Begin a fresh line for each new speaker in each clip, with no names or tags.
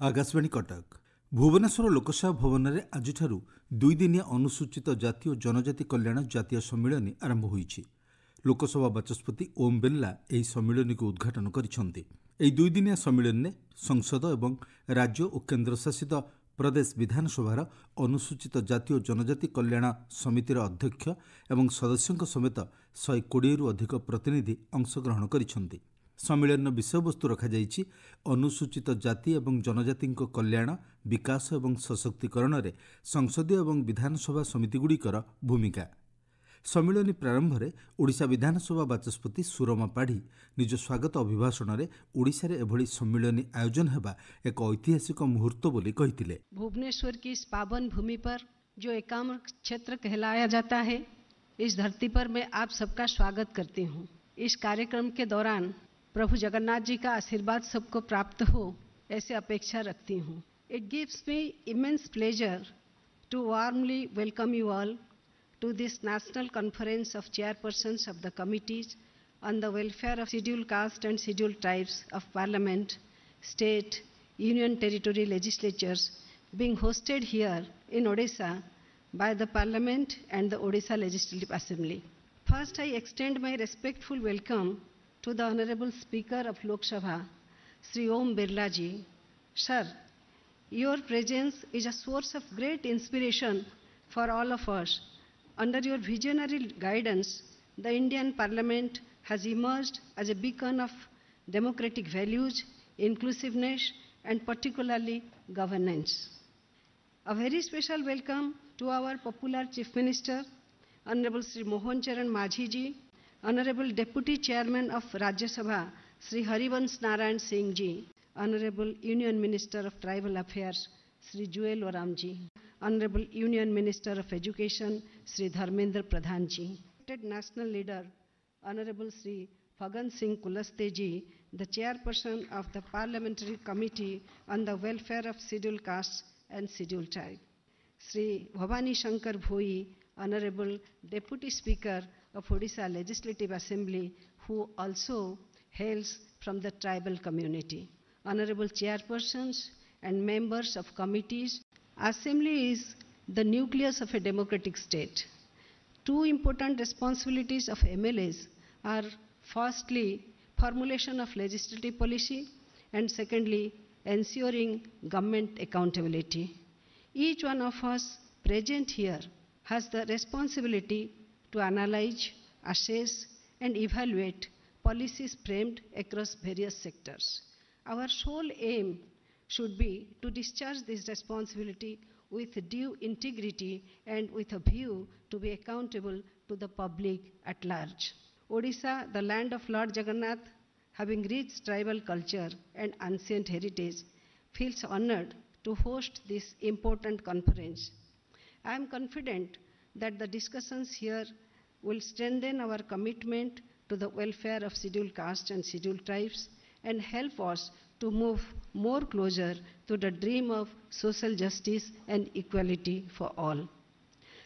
आकाशवाणी कटक भुवनेश्वर लोकसभा भवन में आज दुईदिनिया अनुसूचित जाति और जनजाति कल्याण जातीय सम्मिलन आरंभ होईछि। लोकसभा बाचस्पति ओम बिरला ଏହି ସମ୍ମିଳନୀ को उद्घाटन କରିଛନ୍ତି। ଏହି ଦୁଇଦିନିଆ ସମ୍ମିଳନୀରେ ସଂସଦ ଏବଂ ରାଜ୍ୟ ଓ କେନ୍ଦ୍ରଶାସିତ ପ୍ରଦେଶ ବିଧାନସଭାର ଅନୁସୂଚିତ ଜାତି ଓ ଜନଜାତି କଲ୍ୟାଣ ସମିତିର ଅଧ୍ୟକ୍ଷ ଏବଂ ସଦସ୍ୟଙ୍କ ସମେତ 120ରୁ ଅଧିକ ପ୍ରତିନିଧି ଅଂଶଗ୍ରହଣ କରିଛନ୍ତି। ସମ୍ମିଳନୀର ବିଷୟବସ୍ତୁ ରଖାଯାଇଛି ଅନୁସୂଚିତ ଜାତି ଏବଂ ଜନଜାତିଙ୍କ କଲ୍ୟାଣ, ବିକାଶ ଏବଂ ସଶକ୍ତିକରଣରେ ସଂସଦୀୟ ଏବଂ ବିଧାନସଭା ସମିତିଗୁଡ଼ିକର ଭୂମିକା। ସମ୍ମିଳନୀ ପ୍ରାରମ୍ଭରେ ଓଡ଼ିଶା ବିଧାନସଭା ବାଚସ୍ପତି ସୁରମା ପାଢ଼ୀ ନିଜ ସ୍ୱାଗତ ଅଭିଭାଷଣରେ ଓଡ଼ିଶାରେ ଏଭଳି ସମ୍ମିଳନୀ ଆୟୋଜନ ହେବା ଏକ ଐତିହାସିକ ମୁହୂର୍ତ୍ତ ବୋଲି କହିଥିଲେ।
भुवनेश्वर की इस पावन भूमि पर जो एकाम्र क्षेत्र कहलाया जाता है, इस धरती पर मैं आप सबका स्वागत करती हूँ। इस कार्यक्रम के दौरान प्रभु जगन्नाथ जी का आशीर्वाद सबको प्राप्त हो ऐसे अपेक्षा रखती हूँ। It gives me immense pleasure to warmly welcome you all to this National Conference of Chairpersons of the Committees on the Welfare of Scheduled Caste and Scheduled Tribes of Parliament, State, Union Territory Legislatures being hosted here in Odisha by the Parliament and the Odisha Legislative Assembly. First, I extend my respectful welcome to the Honorable Speaker of Lok Sabha, Sri Om Birla ji. Sir, your presence is a source of great inspiration for all of us. Under your visionary guidance, the Indian Parliament has emerged as a beacon of democratic values, inclusiveness, and particularly governance. A very special welcome to our popular Chief Minister, Honorable Sri Mohan Charan Majhi ji, Honorable Deputy Chairman of Rajya Sabha, Sri Harivansh Narayan Singh ji, Honorable Union Minister of Tribal Affairs, Sri Juel Oram ji, Honorable Union Minister of Education, Sri Dharmendra Pradhan ji, National Leader, Honorable Sri Phagan Singh Kulaste ji, the Chairperson of the Parliamentary Committee on the Welfare of Scheduled Castes and Scheduled Tribes, Sri Bhavani Shankar Bhoi, Honorable Deputy Speaker of Odisha Legislative Assembly, who also hails from the tribal community, Honorable Chairpersons and members of committees. Assembly is the nucleus of a democratic state. Two important responsibilities of MLAs are firstly formulation of legislative policy and secondly ensuring government accountability. Each one of us present here has the responsibility to analyze, assess and evaluate policies framed across various sectors. Our sole aim should be to discharge this responsibility with due integrity and with a view to be accountable to the public at large. Odisha, the land of Lord Jagannath, having rich tribal culture and ancient heritage, feels honored to host this important conference. I am confident that the discussions here will strengthen our commitment to the welfare of scheduled castes and scheduled tribes and help us to move more closer to the dream of social justice and equality for all.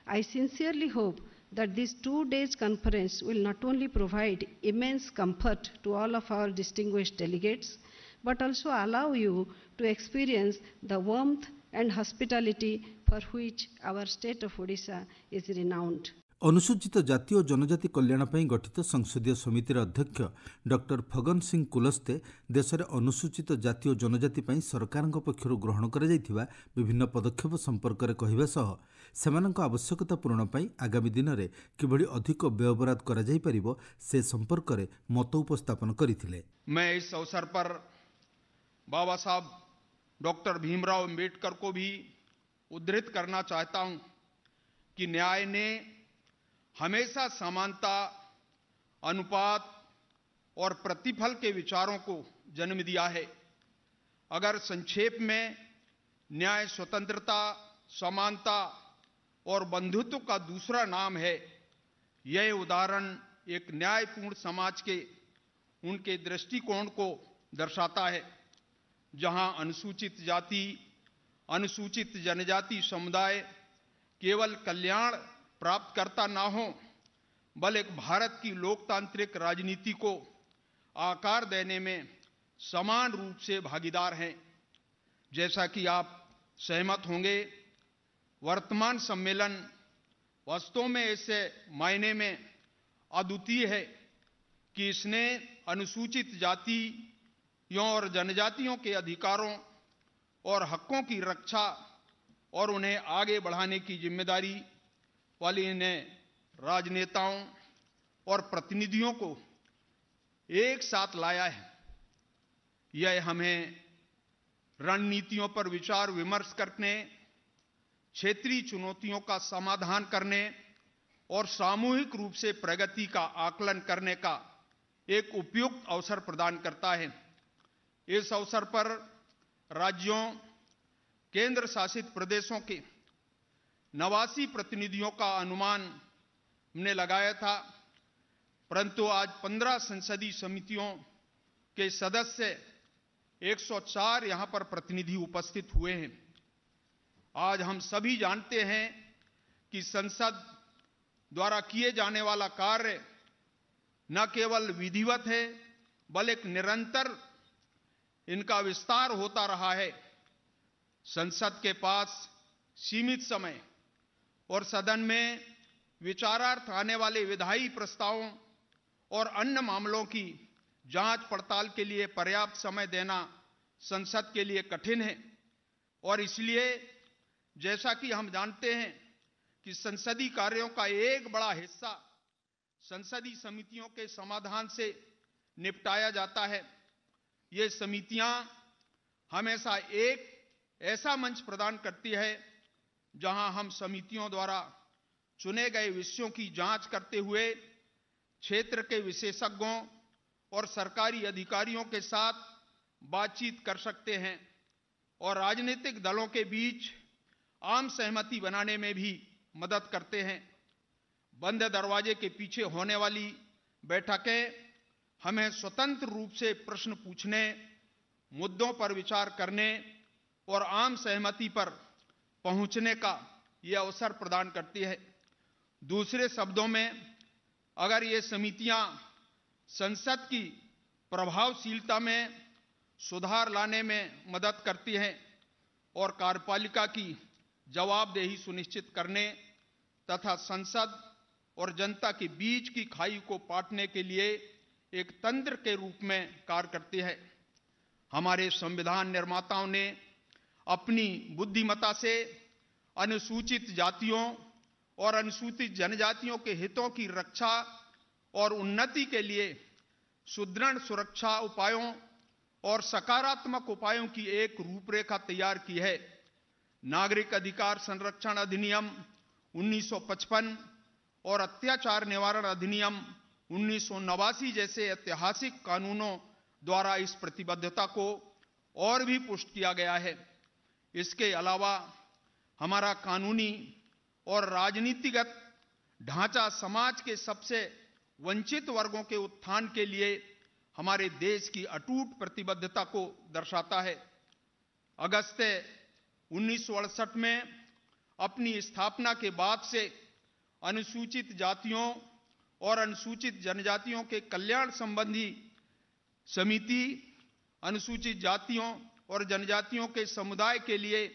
I sincerely hope that this 2 days conference will not only provide immense comfort to all of our distinguished delegates, but also allow you to experience the warmth and hospitality for which our state of Odisha is renowned.
अनुसूचित जाति और जनजाति कल्याण पर गठित संसदीय समितिर अध्यक्ष doctor Phagan Singh Kulaste देश में अनुसूचित जाति और जनजाति सरकार पक्षर ग्रहण कर विभिन्न पदक्षेप संपर्क में कहवा सह सेमानक आवश्यकता पूरण पर आगामी दिन में किभली अधिक व्ययबराद करा जाई परिबो से संपर्क में मत उपस्थापन करथिले।
मैं इस अवसर पर बाबा साहब डॉक्टर भीमराव अम्बेडकर को भी उद्धृत करना चाहता हूं कि न्याय ने हमेशा समानता, अनुपात और प्रतिफल के विचारों को जन्म दिया है। अगर संक्षेप में न्याय स्वतंत्रता, समानता और बंधुत्व का दूसरा नाम है, यह उदाहरण एक न्यायपूर्ण समाज के उनके दृष्टिकोण को दर्शाता है, जहां अनुसूचित जाति, अनुसूचित जनजाति समुदाय केवल कल्याण प्राप्त करता ना हो, बल्कि भारत की लोकतांत्रिक राजनीति को आकार देने में समान रूप से भागीदार हैं। जैसा कि आप सहमत होंगे, वर्तमान सम्मेलन वास्तव में ऐसे मायने में अद्वितीय है कि इसने अनुसूचित जातियों और जनजातियों के अधिकारों और हकों की रक्षा और उन्हें आगे बढ़ाने की जिम्मेदारी वाली इन्हें राजनेताओं और प्रतिनिधियों को एक साथ लाया है। यह हमें रणनीतियों पर विचार विमर्श करने, क्षेत्रीय चुनौतियों का समाधान करने और सामूहिक रूप से प्रगति का आकलन करने का एक उपयुक्त अवसर प्रदान करता है। इस अवसर पर राज्यों, केंद्र शासित प्रदेशों के 89 प्रतिनिधियों का अनुमान हमने लगाया था, परंतु आज 15 संसदीय समितियों के सदस्य 104 यहां पर प्रतिनिधि उपस्थित हुए हैं। आज हम सभी जानते हैं कि संसद द्वारा किए जाने वाला कार्य न केवल विधिवत है, बल्कि निरंतर इनका विस्तार होता रहा है। संसद के पास सीमित समय और सदन में विचारार्थ आने वाले विधायी प्रस्तावों और अन्य मामलों की जांच पड़ताल के लिए पर्याप्त समय देना संसद के लिए कठिन है और इसलिए जैसा कि हम जानते हैं कि संसदीय कार्यों का एक बड़ा हिस्सा संसदीय समितियों के समाधान से निपटाया जाता है। ये समितियां हमेशा एक ऐसा मंच प्रदान करती है जहां हम समितियों द्वारा चुने गए विषयों की जांच करते हुए क्षेत्र के विशेषज्ञों और सरकारी अधिकारियों के साथ बातचीत कर सकते हैं और राजनीतिक दलों के बीच आम सहमति बनाने में भी मदद करते हैं। बंद दरवाजे के पीछे होने वाली बैठकें हमें स्वतंत्र रूप से प्रश्न पूछने, मुद्दों पर विचार करने और आम सहमति पर पहुंचने का यह अवसर प्रदान करती है। दूसरे शब्दों में, अगर ये समितियां संसद की प्रभावशीलता में सुधार लाने में मदद करती हैं और कार्यपालिका की जवाबदेही सुनिश्चित करने तथा संसद और जनता के बीच की खाई को पाटने के लिए एक तंत्र के रूप में कार्य करती है। हमारे संविधान निर्माताओं ने अपनी बुद्धिमत्ता से अनुसूचित जातियों और अनुसूचित जनजातियों के हितों की रक्षा और उन्नति के लिए सुदृढ़ सुरक्षा उपायों और सकारात्मक उपायों की एक रूपरेखा तैयार की है। नागरिक अधिकार संरक्षण अधिनियम 1955 और अत्याचार निवारण अधिनियम 1989 जैसे ऐतिहासिक कानूनों द्वारा इस प्रतिबद्धता को और भी पुष्ट किया गया है। इसके अलावा हमारा कानूनी और राजनीतिगत ढांचा समाज के सबसे वंचित वर्गों के उत्थान के लिए हमारे देश की अटूट प्रतिबद्धता को दर्शाता है। अगस्त 1968 में अपनी स्थापना के बाद से अनुसूचित जातियों और अनुसूचित जनजातियों के कल्याण संबंधी समिति अनुसूचित जातियों और जनजातियों के समुदाय के लिए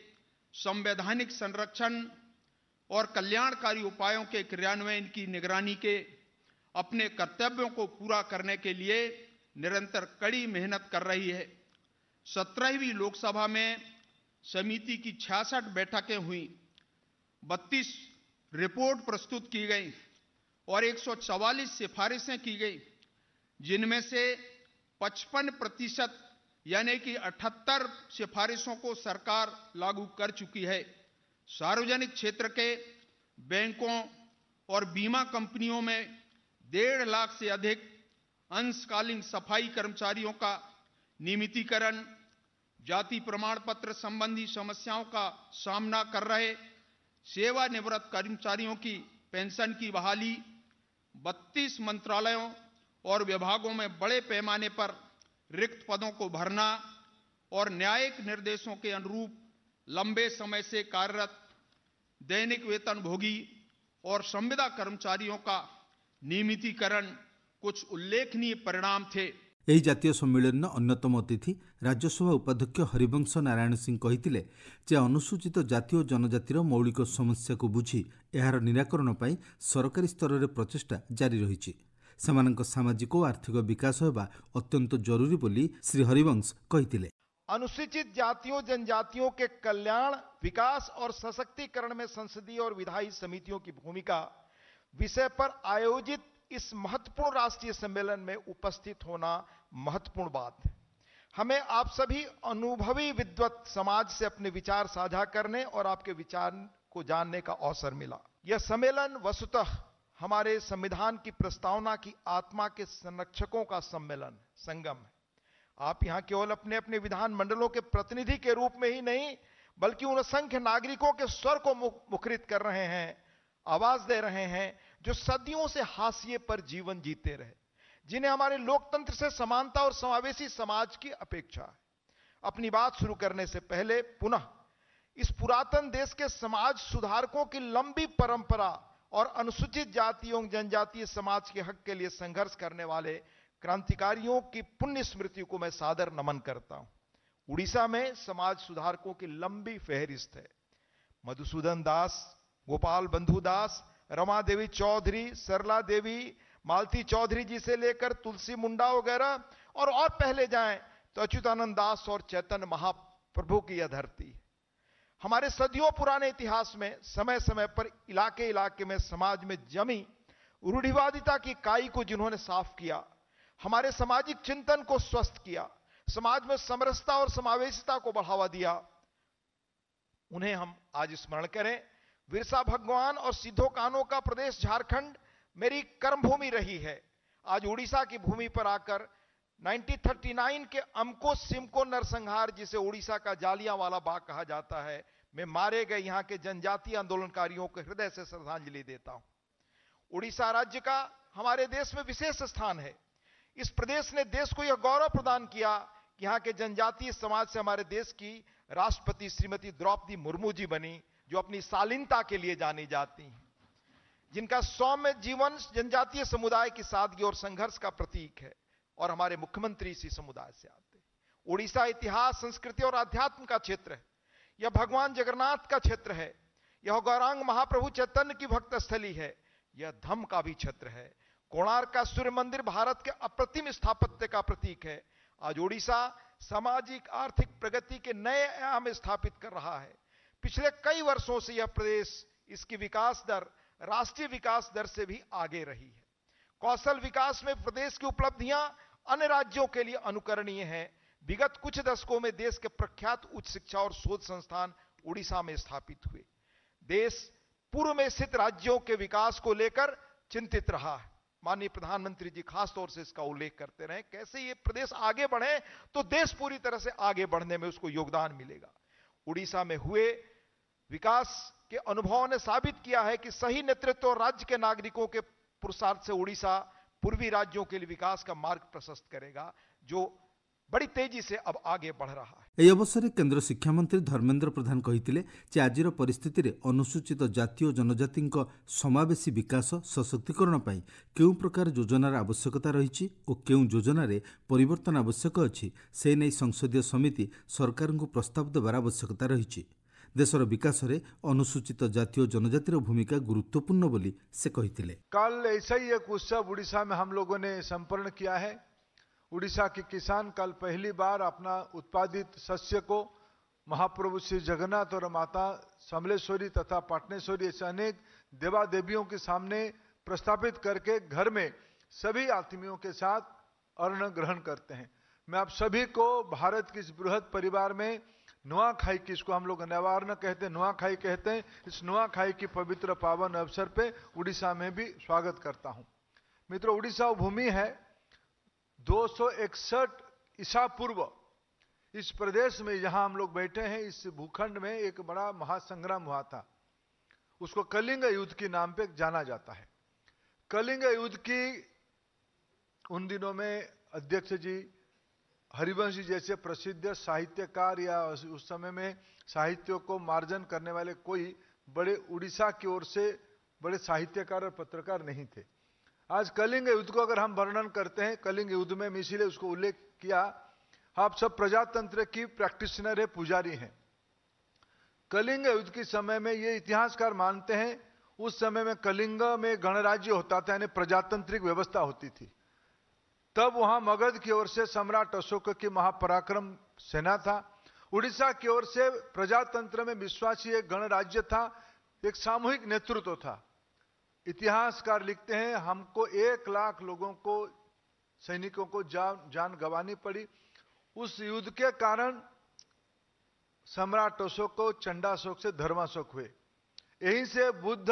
संवैधानिक संरक्षण और कल्याणकारी उपायों के क्रियान्वयन की निगरानी के अपने कर्तव्यों को पूरा करने के लिए निरंतर कड़ी मेहनत कर रही है। 17वीं लोकसभा में समिति की 66 बैठकें हुई, 32 रिपोर्ट प्रस्तुत की गई और 144 सिफारिशें की गई, जिनमें से 55% यानी कि 78 सिफारिशों को सरकार लागू कर चुकी है। सार्वजनिक क्षेत्र के बैंकों और बीमा कंपनियों में 1.5 लाख से अधिक अंशकालीन सफाई कर्मचारियों का नियमितीकरण, जाति प्रमाण पत्र संबंधी समस्याओं का सामना कर रहे सेवानिवृत्त कर्मचारियों की पेंशन की बहाली, 32 मंत्रालयों और विभागों में बड़े पैमाने पर रिक्त पदों को भरना और न्यायिक निर्देशों के अनुरूप लंबे समय से कार्यरत दैनिक वेतनभोगी और संविदा कर्मचारियों का नियमितीकरण कुछ उल्लेखनीय परिणाम थे।
ଏହି ଜାତୀୟ ସମ୍ମିଳନୀର ଅନ୍ୟତମ ଅତିଥି ରାଜ୍ୟସଭା ଉପାଧ୍ୟକ୍ଷ ହରିବଂଶ ନାରାୟଣ ସିଂ କହିଥିଲେ ଯେ ଅନୁସୂଚିତ ଜାତି ଓ ଜନଜାତିର ମୌଳିକ ସମସ୍ୟାକୁ ବୁଝି ଏହାର ନିରାକରଣ ପାଇଁ ସରକାରୀ ସ୍ତରରେ ପ୍ରଚେଷ୍ଟା ଜାରି ରହିଛି। ସେମାନଙ୍କ ସାମାଜିକ ଓ ଆର୍ଥିକ ବିକାଶ ହେବା ଅତ୍ୟନ୍ତ ଜରୁରୀ ବୋଲି ଶ୍ରୀ ହରିବଂଶ କହିଥିଲେ।
अनुसूचित जातियों जनजातियों के कल्याण, विकास और सशक्तिकरण में संसदीय और विधायी समितियों की भूमिका विषय पर आयोजित इस महत्वपूर्ण राष्ट्रीय सम्मेलन में उपस्थित होना महत्वपूर्ण बात है। हमें आप सभी अनुभवी विद्वत समाज से अपने विचार साझा करने और आपके विचार को जानने का अवसर मिला। यह सम्मेलन वस्तुतः हमारे संविधान की प्रस्तावना की आत्मा के संरक्षकों का सम्मेलन संगम है। आप यहां केवल अपने अपने विधान मंडलों के प्रतिनिधि के रूप में ही नहीं, बल्कि उन असंख्य नागरिकों के स्वर को मुखरित कर रहे हैं, आवाज दे रहे हैं, जो सदियों से हाशिए पर जीवन जीते रहे, जिन्हें हमारे लोकतंत्र से समानता और समावेशी समाज की अपेक्षा है। अपनी बात शुरू करने से पहले पुनः इस पुरातन देश के समाज सुधारकों की लंबी परंपरा और अनुसूचित जातियों जनजातीय समाज के हक के लिए संघर्ष करने वाले क्रांतिकारियों की पुण्य स्मृति को मैं सादर नमन करता हूं। उड़ीसा में समाज सुधारकों की लंबी फहरिस्त है। मधुसूदन दास, गोपाल बंधु दास, रमा देवी चौधरी, सरला देवी, मालती चौधरी जी से लेकर तुलसी मुंडा वगैरह, और पहले जाएं तो अच्युतानंद दास और चैतन्य महाप्रभु की यह धरती। हमारे सदियों पुराने इतिहास में समय समय पर इलाके इलाके में समाज में जमी रूढ़िवादिता की काई को जिन्होंने साफ किया, हमारे सामाजिक चिंतन को स्वस्थ किया, समाज में समरसता और समावेशिता को बढ़ावा दिया, उन्हें हम आज स्मरण करें। बिरसा भगवान और सिद्धो कान्हो का प्रदेश झारखंड मेरी कर्मभूमि रही है। आज उड़ीसा की भूमि पर आकर 1939 के अमको सिमको नरसंहार, जिसे उड़ीसा का जालियांवाला बाग कहा जाता है, में मारे गए यहां के जनजातीय आंदोलनकारियों को हृदय से श्रद्धांजलि देता हूं। उड़ीसा राज्य का हमारे देश में विशेष स्थान है। इस प्रदेश ने देश को यह गौरव प्रदान किया कि यहां के जनजातीय समाज से हमारे देश की राष्ट्रपति श्रीमती द्रौपदी मुर्मू जी बनी, जो अपनी शालीनता के लिए जानी जाती हैं, जिनका सौम्य जीवन जनजातीय समुदाय की सादगी और संघर्ष का प्रतीक है, और हमारे मुख्यमंत्री इसी समुदाय से आते हैं। उड़ीसा इतिहास, संस्कृति और अध्यात्म का क्षेत्र है। यह भगवान जगन्नाथ का क्षेत्र है। यह गौरांग महाप्रभु चैतन्य की भक्त स्थली है। यह धम्म का भी क्षेत्र है। कोणार्क का सूर्य मंदिर भारत के अप्रतिम स्थापत्य का प्रतीक है। आज उड़ीसा सामाजिक आर्थिक प्रगति के नए आयाम स्थापित कर रहा है। पिछले कई वर्षों से यह प्रदेश, इसकी विकास दर राष्ट्रीय विकास दर से भी आगे रही है। कौशल विकास में प्रदेश की उपलब्धियां अन्य राज्यों के लिए अनुकरणीय हैं। विगत कुछ दशकों में देश के प्रख्यात उच्च शिक्षा और शोध संस्थान उड़ीसा में स्थापित हुए। देश पूर्व में स्थित राज्यों के विकास को लेकर चिंतित रहा है। माननीय प्रधानमंत्री जी खास तौर से इसका उल्लेख करते रहे, कैसे ये प्रदेश आगे बढ़े तो देश पूरी तरह से आगे बढ़ने में उसको योगदान मिलेगा। उड़ीसा में हुए विकास के अनुभवों ने साबित किया है कि सही नेतृत्व और राज्य के नागरिकों के पुरुषार्थ से उड़ीसा पूर्वी राज्यों के लिए विकास का मार्ग प्रशस्त करेगा, जो बड़ी तेजी से अब आगे बढ़ रहा है।
ଏହି ଅବସରରେ କେନ୍ଦ୍ର ଶିକ୍ଷାମନ୍ତ୍ରୀ ଧର୍ମେନ୍ଦ୍ର ପ୍ରଧାନ କହିଥିଲେ ଯେ ଆଜିର ପରିସ୍ଥିତିରେ ଅନୁସୂଚିତ ଜାତି ଓ ଜନଜାତିଙ୍କ ସମାବେଶୀ ବିକାଶ ସଶକ୍ତିକରଣ ପାଇଁ କେଉଁ ପ୍ରକାର ଯୋଜନାର ଆବଶ୍ୟକତା ରହିଛି ଓ କେଉଁ ଯୋଜନାରେ ପରିବର୍ତ୍ତନ ଆବଶ୍ୟକ ଅଛି, ସେ ନେଇ ସଂସଦୀୟ ସମିତି ସରକାରଙ୍କୁ ପ୍ରସ୍ତାବ ଦେବାର ଆବଶ୍ୟକତା ରହିଛି। देशर विकास रे अनुसूचित जाति और जनजातिर भूमिका गुरुत्वपूर्ण बोली से कहिथिले।
कल ऐसा ही एक उत्सव उड़ीसा में हम लोगों ने संपन्न किया है। उड़ीसा के किसान कल पहली बार अपना उत्पादित शस्य को महाप्रभु श्री जगन्नाथ और माता समलेश्वरी तथा पाटनेश्वरी ऐसे अनेक देवा देवियों के सामने प्रस्थापित करके घर में सभी आत्मियों के साथ अन्न ग्रहण करते हैं। मैं आप सभी को भारत के इस बृहद परिवार में नुआखाई की, इसको हम लोग नवार्ण कहते हैं, नुआखाई कहते हैं, इस नुआखाई की पवित्र पावन अवसर पे उड़ीसा में भी स्वागत करता हूं। मित्रों, उड़ीसा वो भूमि है 261 ईसा पूर्व इस प्रदेश में जहां हम लोग बैठे हैं, इस भूखंड में एक बड़ा महासंग्राम हुआ था। उसको कलिंग युद्ध के नाम पे जाना जाता है। कलिंग युद्ध की उन दिनों में अध्यक्ष जी हरिवंश जी जैसे प्रसिद्ध साहित्यकार या उस समय में साहित्य को मार्जन करने वाले कोई बड़े उड़ीसा की ओर से बड़े साहित्यकार और पत्रकार नहीं थे। आज कलिंग युद्ध को अगर हम वर्णन करते हैं, कलिंग युद्ध में इसीलिए उसको उल्लेख किया, आप सब प्रजातंत्र की प्रैक्टिशनर है, पुजारी हैं। कलिंग युद्ध के समय में ये इतिहासकार मानते हैं, उस समय में कलिंग में गणराज्य होता था, यानी प्रजातांत्रिक व्यवस्था होती थी। तब वहां मगध की ओर से सम्राट अशोक की महापराक्रम सेना था, उड़ीसा की ओर से प्रजातंत्र में विश्वासी एक गणराज्य था, एक सामूहिक नेतृत्व था। इतिहासकार लिखते हैं हमको 1 लाख लोगों को, सैनिकों को जान गंवानी पड़ी। उस युद्ध के कारण सम्राट अशोक को चंडाशोक से धर्माशोक हुए। यहीं से बुद्ध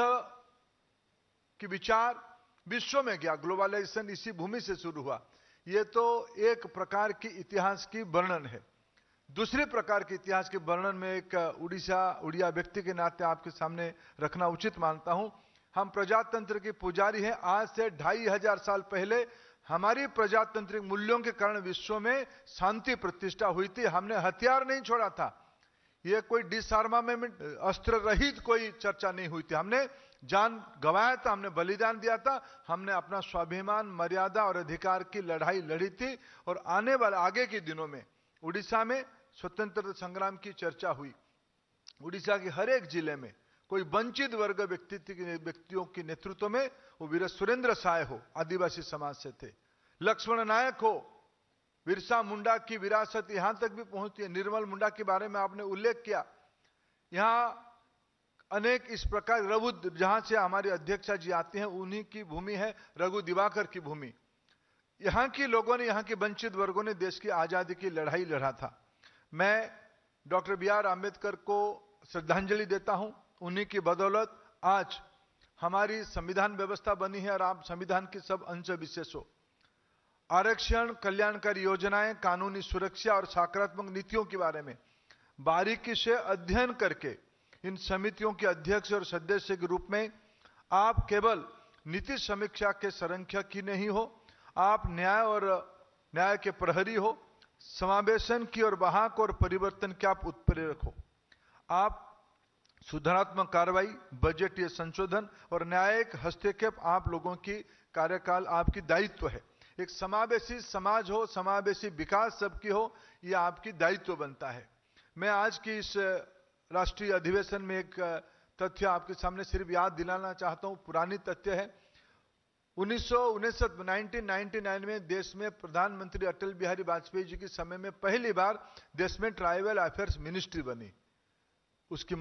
की विचार विश्व में गया, ग्लोबलाइजेशन इसी भूमि से शुरू हुआ। यह तो एक प्रकार की इतिहास की वर्णन है। दूसरी प्रकार के इतिहास के वर्णन में एक उड़िया व्यक्ति के नाते आपके सामने रखना उचित मानता हूं। हम प्रजातंत्र के पुजारी हैं। आज से 2500 साल पहले हमारी प्रजातांत्रिक मूल्यों के कारण विश्व में शांति प्रतिष्ठा हुई थी। हमने हथियार नहीं छोड़ा था, यह कोई डिसआर्मामेंट, अस्त्र रहित कोई चर्चा नहीं हुई थी। हमने जान गंवाया था, हमने बलिदान दिया था, हमने अपना स्वाभिमान, मर्यादा और अधिकार की लड़ाई लड़ी थी। और आने वाले आगे के दिनों में उड़ीसा में स्वतंत्रता संग्राम की चर्चा हुई। उड़ीसा के हर एक जिले में कोई वंचित वर्ग व्यक्तियों के नेतृत्व में, वो वीर सुरेंद्र साय हो, आदिवासी समाज से थे, लक्ष्मण नायक हो, बिरसा मुंडा की विरासत यहां तक भी पहुंचती है। निर्मल मुंडा के बारे में आपने उल्लेख किया। यहां अनेक इस प्रकार रघु, जहां से हमारे अध्यक्षा जी आते हैं, उन्हीं की भूमि है, रघु दिवाकर की भूमि। यहां के लोगों ने, यहां के वंचित वर्गों ने देश की आजादी की लड़ाई लड़ा था। मैं डॉक्टर बी आर आंबेडकर को श्रद्धांजलि देता हूं। उन्हीं की बदौलत आज हमारी संविधान व्यवस्था बनी है और आप संविधान की सब अंश विशेषों, आरक्षण, कल्याणकारी योजनाएं, कानूनी सुरक्षा और सकारात्मक नीतियों के बारे में बारीकी से अध्ययन करके इन समितियों के अध्यक्ष और सदस्य के रूप में आप केवल नीति समीक्षा के संरक्षक ही नहीं हो, आप न्याय के प्रहरी हो, समावेशन की और वाहक और परिवर्तन के आप उत्प्रेरक हो। आप सुधारात्मक कार्रवाई, बजटीय संशोधन और न्यायिक हस्तक्षेप आप लोगों की कार्यकाल, आपकी दायित्व है। एक समावेशी समाज हो, समावेशी विकास सबकी हो, यह आपकी दायित्व बनता है। मैं आज की इस राष्ट्रीय अधिवेशन में एक तथ्य आपके सामने सिर्फ याद दिलाना चाहता हूं, पुरानी तथ्य है। 1999 में देश में प्रधानमंत्री अटल बिहारी वाजपेयी जी के समय में पहली बार देश में ट्राइबल अफेयर्स मिनिस्ट्री बनी। उसकी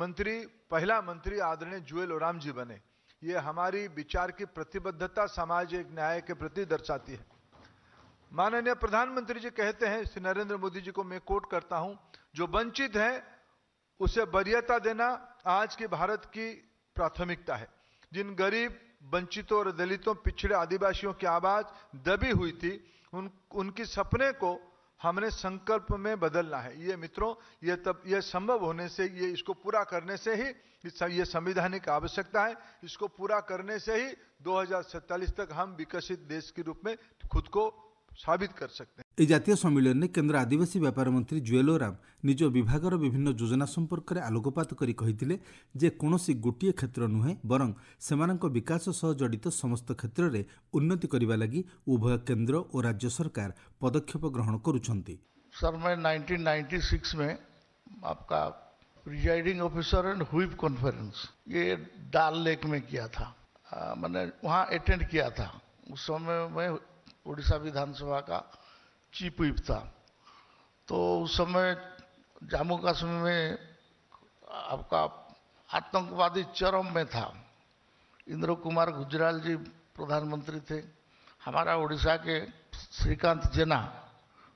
पहला मंत्री आदरणीय जुएल ओराम जी बने। ये हमारी विचार की प्रतिबद्धता सामाजिक न्याय के प्रति दर्शाती है। माननीय प्रधानमंत्री जी कहते हैं, श्री नरेंद्र मोदी जी को मैं कोट करता हूं, जो वंचित है उसे वरीयता देना आज के भारत की प्राथमिकता है। जिन गरीब, वंचितों और दलितों, पिछड़े आदिवासियों की आवाज दबी हुई थी, उनकी सपने को हमने संकल्प में बदलना है। ये मित्रों, ये संभव होने से, ये इसको पूरा करने से ही, ये संवैधानिक आवश्यकता है, इसको पूरा करने से ही 2047 तक हम विकसित देश के रूप में खुद को साबित कर सकते हैं।
এই জাতীয় সম্মিলনী কেন্দ্র আদিবাসী ব্যাপার মন্ত্রী জুয়েল ওরাম নিজ বিভাগর বিভিন্ন যোজনা সম্পর্কে আলোকপাত করে কহিଥିଲେ যে কୌଣସି ଗୋଟିଏ କ୍ଷେତ୍ର ନୁହେଁ, ବରଂ ସେମାନଙ୍କ ବିକାଶ ସହ ଜଡ଼ିତ ସମସ୍ତ କ୍ଷେତ୍ରରେ ଉନ୍ନତି କରିବା ଲାଗି ଉଭୟ କେନ୍ଦ୍ର ଓ ରାଜ୍ୟ ସରକାର ପଦକ୍ଷେପ ଗ୍ରହଣ କରୁଛନ୍ତି।
सर, मैं 1996 में आपका presiding officer and whip conference ये डाल लेक में किया था। मैंने वहाँ अटेंड किया था। उस समय मैं उड़ीसा विधानसभा का चीफ व्हिप था। तो उस समय जम्मू कश्मीर में आपका आतंकवादी चरम में था। इंद्र कुमार गुजराल जी प्रधानमंत्री थे। हमारा उड़ीसा के श्रीकांत जेना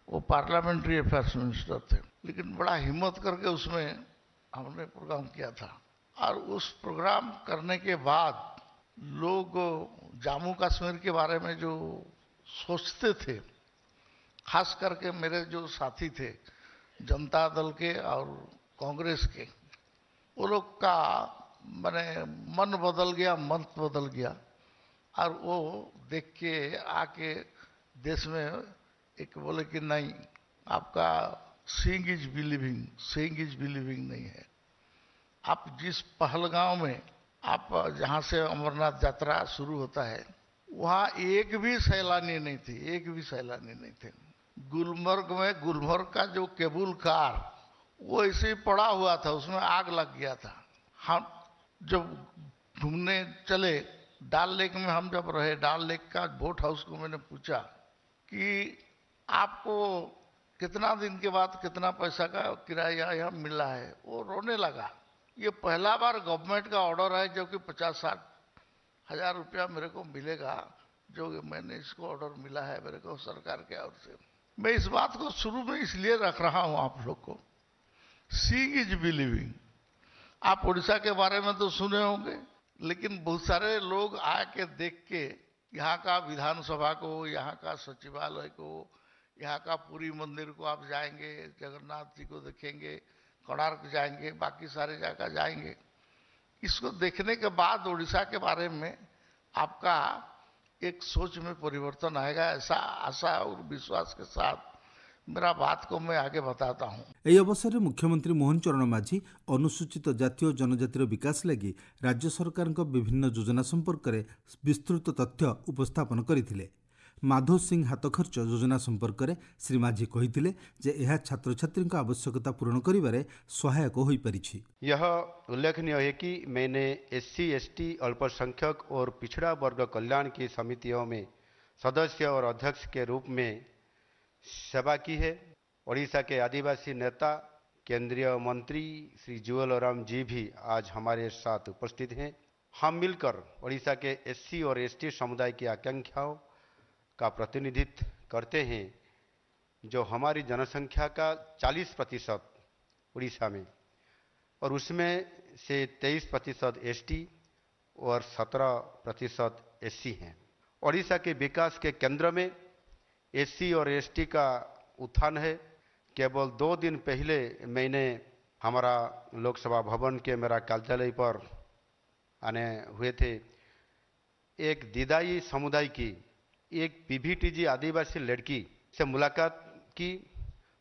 वो पार्लियामेंट्री अफेयर्स मिनिस्टर थे। लेकिन बड़ा हिम्मत करके उसमें हमने प्रोग्राम किया था। और उस प्रोग्राम करने के बाद लोग जम्मू कश्मीर के बारे में जो सोचते थे, खास करके मेरे जो साथी थे जनता दल के और कांग्रेस के, वो लोग का मैंने मन बदल गया, मत बदल गया। और वो देख के आके देश में एक बोले कि नहीं, आपका सीइंग इज बिलीविंग नहीं है। आप जिस पहलगांव में आप जहाँ से अमरनाथ यात्रा शुरू होता है, वहाँ एक भी सैलानी नहीं थी, एक भी सैलानी नहीं थे। गुलमर्ग में गुलमर्ग का जो केबुल कार वो ऐसे ही पड़ा हुआ था, उसमें आग लग गया था। हम जब घूमने चले डाल लेक में, हम जब रहे डाल लेक का बोट हाउस को मैंने पूछा कि आपको कितना दिन के बाद कितना पैसा का किराया यहाँ मिला है, वो रोने लगा। ये पहला बार गवर्नमेंट का ऑर्डर है जो कि 50-60 हजार रुपया मेरे को मिलेगा, जो मैंने इसको ऑर्डर मिला है मेरे को सरकार के ओर से। मैं इस बात को शुरू में इसलिए रख रहा हूं आप लोग को, सीइंग इज बिलीविंग। आप उड़ीसा के बारे में तो सुने होंगे, लेकिन बहुत सारे लोग आके देख के यहाँ का विधानसभा को, यहाँ का सचिवालय को, यहाँ का पुरी मंदिर को आप जाएंगे, जगन्नाथ जी को देखेंगे, कोणार्क जाएंगे, बाकी सारे जगह जाएंगे। इसको देखने के बाद उड़ीसा के बारे में आपका एक सोच में परिवर्तन आएगा, ऐसा आशा और विश्वास के साथ मेरा बात को मैं आगे बताता हूँ।
ଏହି ଅବସରରେ ମୁଖ୍ୟମନ୍ତ୍ରୀ ମୋହନ ଚରଣ ମାଝୀ ଅନୁସୂଚିତ ଜାତି ଓ ଜନଜାତିର ବିକାଶ ଲାଗି ରାଜ୍ୟ ସରକାରଙ୍କ ବିଭିନ୍ନ ଯୋଜନା ସମ୍ପର୍କରେ ବିସ୍ତୃତ ତଥ୍ୟ ଉପସ୍ଥାପନ କରିଥିଲେ। ମାଧୋ ସିଂ ହାତଖର୍ଚ୍ଚ ଯୋଜନା ସମ୍ପର୍କରେ ଶ୍ରୀ ମାଝୀ କହିଥିଲେ ଯେ ଏହା ଛାତ୍ରଛାତ୍ରୀଙ୍କ ଆବଶ୍ୟକତା ପୂରଣ କରିବାରେ ସହାୟକ ହୋଇପାରିଛି।
यह उल्लेखनीय है कि मैंने SC, ST, अल्पसंख्यक और पिछड़ा वर्ग कल्याण की समितियों में सदस्य और अध्यक्ष के रूप में सेवा की है। ओडिशा के आदिवासी नेता केंद्रीय मंत्री श्री जुएल ओराम जी भी आज हमारे साथ उपस्थित हैं। हम मिलकर ओडिशा के SC और ST समुदाय की आकांक्षाओं का प्रतिनिधित्व करते हैं, जो हमारी जनसंख्या का 40% उड़ीसा में, और उसमें से 23% ST और 17% SC हैं। ओडिशा के विकास के केंद्र में SC और ST का उत्थान है। केवल 2 दिन पहले मैंने हमारा लोकसभा भवन के मेरा कार्यालय पर आने हुए थे, एक दिदाई समुदाय की एक PVTG आदिवासी लड़की से मुलाकात की,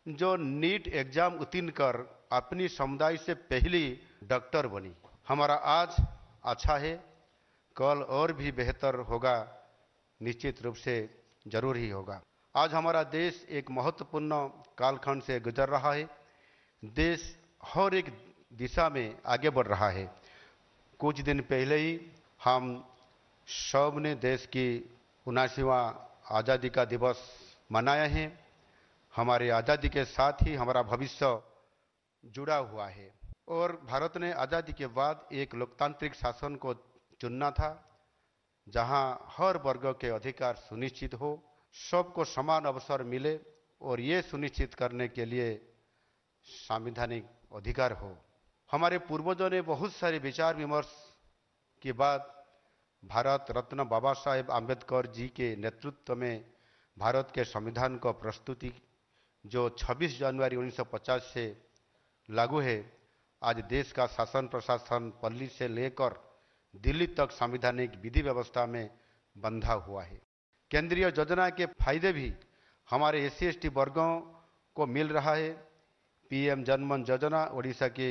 जो नीट एग्जाम उत्तीर्ण कर अपनी समुदाय से पहली डॉक्टर बनी। हमारा आज अच्छा है, कल और भी बेहतर होगा, निश्चित रूप से जरूर ही होगा। आज हमारा देश एक महत्वपूर्ण कालखंड से गुजर रहा है। देश हर एक दिशा में आगे बढ़ रहा है। कुछ दिन पहले ही हम सब ने देश की 79वां आज़ादी का दिवस मनाया है। हमारे आज़ादी के साथ ही हमारा भविष्य जुड़ा हुआ है, और भारत ने आज़ादी के बाद एक लोकतांत्रिक शासन को चुनना था, जहां हर वर्ग के अधिकार सुनिश्चित हो, सबको समान अवसर मिले, और ये सुनिश्चित करने के लिए संवैधानिक अधिकार हो। हमारे पूर्वजों ने बहुत सारे विचार विमर्श के बाद भारत रत्न बाबा साहेब आम्बेडकर जी के नेतृत्व में भारत के संविधान को प्रस्तुति, जो 26 जनवरी 1950 से लागू है, आज देश का शासन प्रशासन पल्ली से लेकर दिल्ली तक संवैधानिक विधि व्यवस्था में बंधा हुआ है। केंद्रीय योजना के फायदे भी हमारे SC ST वर्गों को मिल रहा है। PM जनमन योजना ओडिशा के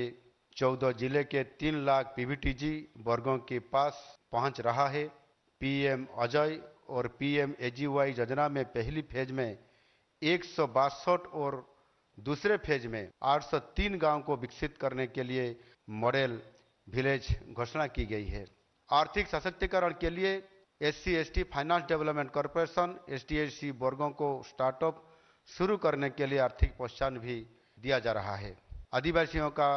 14 जिले के 3 लाख PVTG वर्गों के पास पहुंच रहा है। PM अजय और PM AGY योजना में पहली फेज में 162 और दूसरे फेज में 803 गांव को विकसित करने के लिए मॉडल विलेज घोषणा की गई है। आर्थिक सशक्तिकरण के लिए SC ST finance development corporation ST SC वर्गों को स्टार्टअप शुरू करने के लिए आर्थिक प्रोत्साहन भी दिया जा रहा है। आदिवासियों का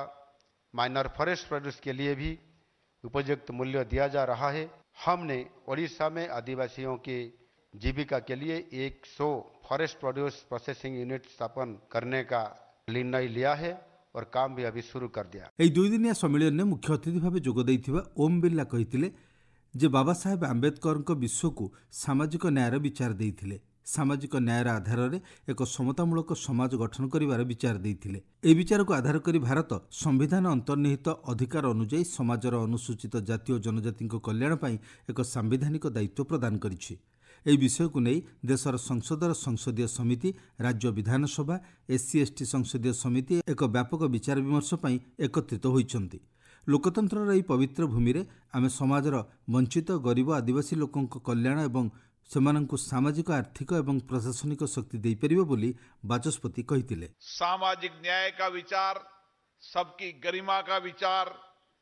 माइनर फॉरेस्ट प्रोड्यूस के लिए भी उपयुक्त मूल्य दिया जा रहा है। हमने ओडिशा में आदिवासियों की जीविका के लिए 100 फॉरेस्ट प्रोड्यूस प्रोसेसिंग यूनिट स्थापन करने का निर्णय लिया है, और काम भी अभी शुरू कर दिया।
ଏହି ଦୁଇଦିନିଆ ସମ୍ମିଳନୀରେ ମୁଖ୍ୟ ଅତିଥି ଭାବେ ଯୋଗ ଦେଇଥିବା ଓମ୍ ବିର୍ଲା କହିଥିଲେ ଯେ ବାବା ସାହେବ ଆମ୍ବେଦକରଙ୍କ ବିଶ୍ୱକୁ ସାମାଜିକ ନ୍ୟାୟର ବିଚାର ଦେଇଥିଲେ। ସାମାଜିକ ନ୍ୟାୟର ଆଧାରରେ ଏକ ସମତାମୂଳକ ସମାଜ ଗଠନ କରିବାର ବିଚାର ଦେଇଥିଲେ। ଏହି ବିଚାରକୁ ଆଧାର କରି ଭାରତ ସମ୍ବିଧାନ ଅନ୍ତର୍ନିହିତ ଅଧିକାର ଅନୁଯାୟୀ ସମାଜର ଅନୁସୂଚିତ ଜାତି ଓ ଜନଜାତିଙ୍କ କଲ୍ୟାଣ ପାଇଁ ଏକ ସାମ୍ବିଧାନିକ ଦାୟିତ୍ୱ ପ୍ରଦାନ କରିଛି। ଏହି ବିଷୟକୁ ନେଇ ଦେଶର ସଂସଦର ସଂସଦୀୟ ସମିତି, ରାଜ୍ୟ ବିଧାନସଭା, SC/ST ସଂସଦୀୟ ସମିତି ଏକ ବ୍ୟାପକ ବିଚାର ବିମର୍ଶ ପାଇଁ ଏକତ୍ରିତ ହୋଇଛନ୍ତି। ଲୋକତନ୍ତ୍ରର ଏହି ପବିତ୍ର ଭୂମିରେ ଆମେ ସମାଜର ବଞ୍ଚିତ ଗରିବ ଆଦିବାସୀ ଲୋକଙ୍କ କଲ୍ୟାଣ ଏବଂ ସେମାନଙ୍କୁ ସାମାଜିକ ଆର୍ଥିକ ଏବଂ ପ୍ରଶାସନିକ ଶକ୍ତି ଦେଇପାରିବ ବୋଲି ବାଚସ୍ପତି କହିଥିଲେ।
सामाजिक न्याय का विचार, सबकी गरिमा का विचार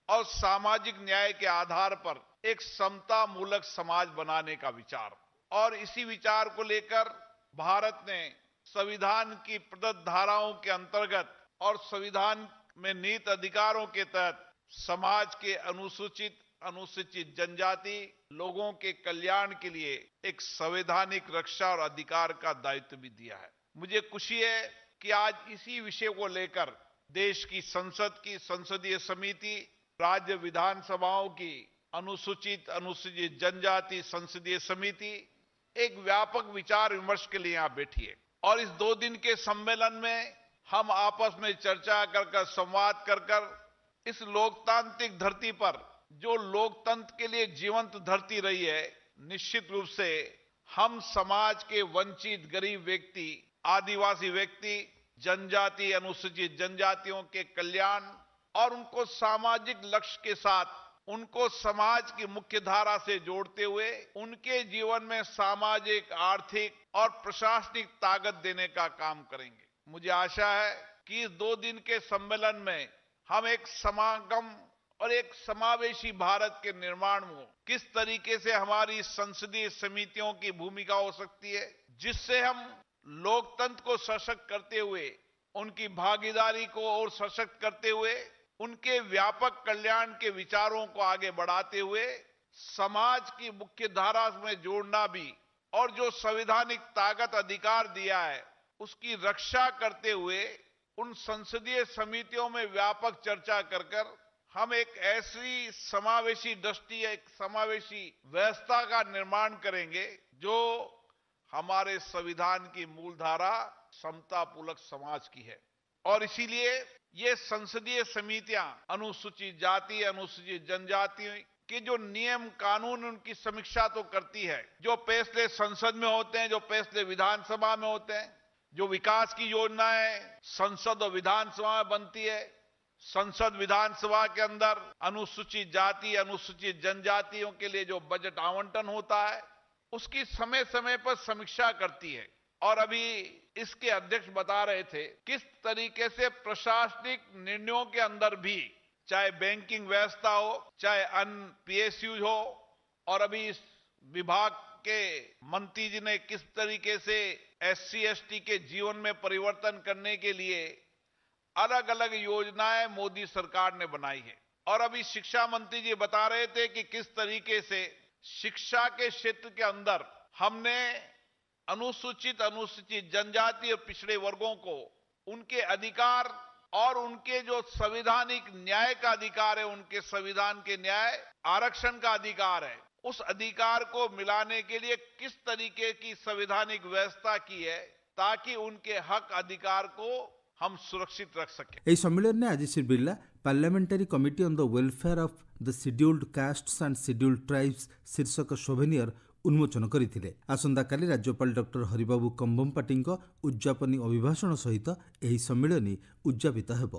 और सामाजिक न्याय के आधार पर एक समता मूलक समाज बनाने का विचार, और इसी विचार को लेकर भारत ने संविधान की प्रदत्त धाराओं के अंतर्गत और संविधान में निहित अधिकारों के तहत समाज के अनुसूचित जनजाति लोगों के कल्याण के लिए एक संवैधानिक रक्षा और अधिकार का दायित्व भी दिया है। मुझे खुशी है कि आज इसी विषय को लेकर देश की संसद की संसदीय समिति, राज्य विधानसभाओं की अनुसूचित जनजाति संसदीय समिति एक व्यापक विचार विमर्श के लिए यहाँ बैठी है। और इस 2 दिन के सम्मेलन में हम आपस में चर्चा कर संवाद कर इस लोकतांत्रिक धरती पर जो लोकतंत्र के लिए जीवंत धरती रही है, निश्चित रूप से हम समाज के वंचित गरीब व्यक्ति, आदिवासी व्यक्ति, जनजाति अनुसूचित जनजातियों के कल्याण और उनको सामाजिक लक्ष्य के साथ उनको समाज की मुख्य धारा से जोड़ते हुए उनके जीवन में सामाजिक, आर्थिक और प्रशासनिक ताकत देने का काम करेंगे। मुझे आशा है कि इस 2 दिन के सम्मेलन में हम एक समागम और एक समावेशी भारत के निर्माण में किस तरीके से हमारी संसदीय समितियों की भूमिका हो सकती है, जिससे हम लोकतंत्र को सशक्त करते हुए, उनकी भागीदारी को और सशक्त करते हुए, उनके व्यापक कल्याण के विचारों को आगे बढ़ाते हुए समाज की मुख्य धारा में जोड़ना भी और जो संवैधानिक ताकत अधिकार दिया है उसकी रक्षा करते हुए उन संसदीय समितियों में व्यापक चर्चा कर हम एक ऐसी समावेशी दृष्टि, एक समावेशी व्यवस्था का निर्माण करेंगे जो हमारे संविधान की मूलधारा समतापूर्वक समाज की है। और इसीलिए ये संसदीय समितियां अनुसूचित जाति, अनुसूचित जनजाति के जो नियम कानून उनकी समीक्षा तो करती है, जो फैसले संसद में होते हैं, जो फैसले विधानसभा में होते हैं, जो विकास की योजनाएं संसद और विधानसभा में बनती है, संसद विधानसभा के अंदर अनुसूचित जाति, अनुसूचित जनजातियों के लिए जो बजट आवंटन होता है उसकी समय समय पर समीक्षा करती है। और अभी इसके अध्यक्ष बता रहे थे किस तरीके से प्रशासनिक निर्णयों के अंदर भी, चाहे बैंकिंग व्यवस्था हो, चाहे अन्य PSU हो, और अभी इस विभाग के मंत्री जी ने किस तरीके से SC/ST के जीवन में परिवर्तन करने के लिए अलग अलग योजनाएं मोदी सरकार ने बनाई है। और अभी शिक्षा मंत्री जी बता रहे थे कि किस तरीके से शिक्षा के क्षेत्र के अंदर हमने अनुसूचित जनजाति और पिछड़े वर्गों को उनके अधिकार और उनके जो संवैधानिक न्याय का अधिकार है, उनके संविधान के न्याय आरक्षण का अधिकार है, उस अधिकार को मिलाने के लिए किस तरीके की संवैधानिक व्यवस्था की है ताकि उनके हक अधिकार को हम सुरक्षित रख सकें।
ଏହି ସମ୍ମିଳନୀରେ ଆଜି Shri Birla parliamentary committee on the welfare of the scheduled casts and scheduled tribes ଶୀର୍ଷକ ସୋଭେନିୟର ଉନ୍ମୋଚନ କରିଥିଲେ। ଆସନ୍ତାକାଲି ରାଜ୍ୟପାଳ ଡକ୍ଟର ହରିବାବୁ କମ୍ବମପାଟିଙ୍କ ଉଦ୍ଯାପନୀ ଅଭିଭାଷଣ ସହିତ ଏହି ସମ୍ମିଳନୀ ଉଦ୍ଯାପିତ ହେବ।